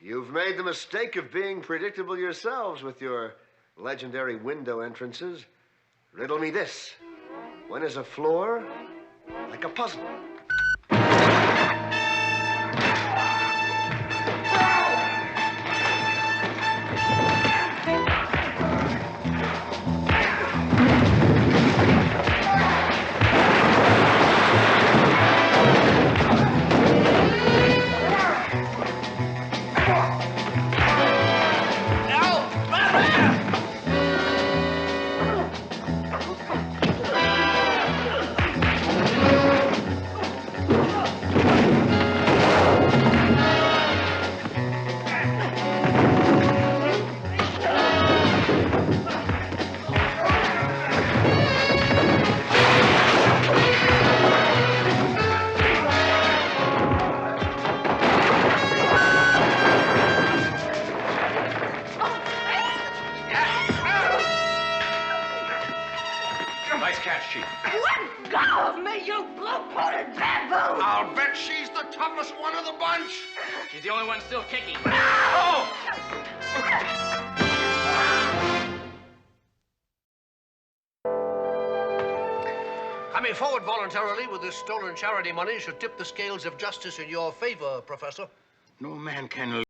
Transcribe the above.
You've made the mistake of being predictable yourselves with your legendary window entrances. Riddle me this. When is a floor like a puzzle? Nice catch, Chief. Let go of me, you blue-coated bamboo! I'll bet she's the toughest one of the bunch. She's the only one still kicking. Oh! Coming forward voluntarily with this stolen charity money should tip the scales of justice in your favor, Professor. No man can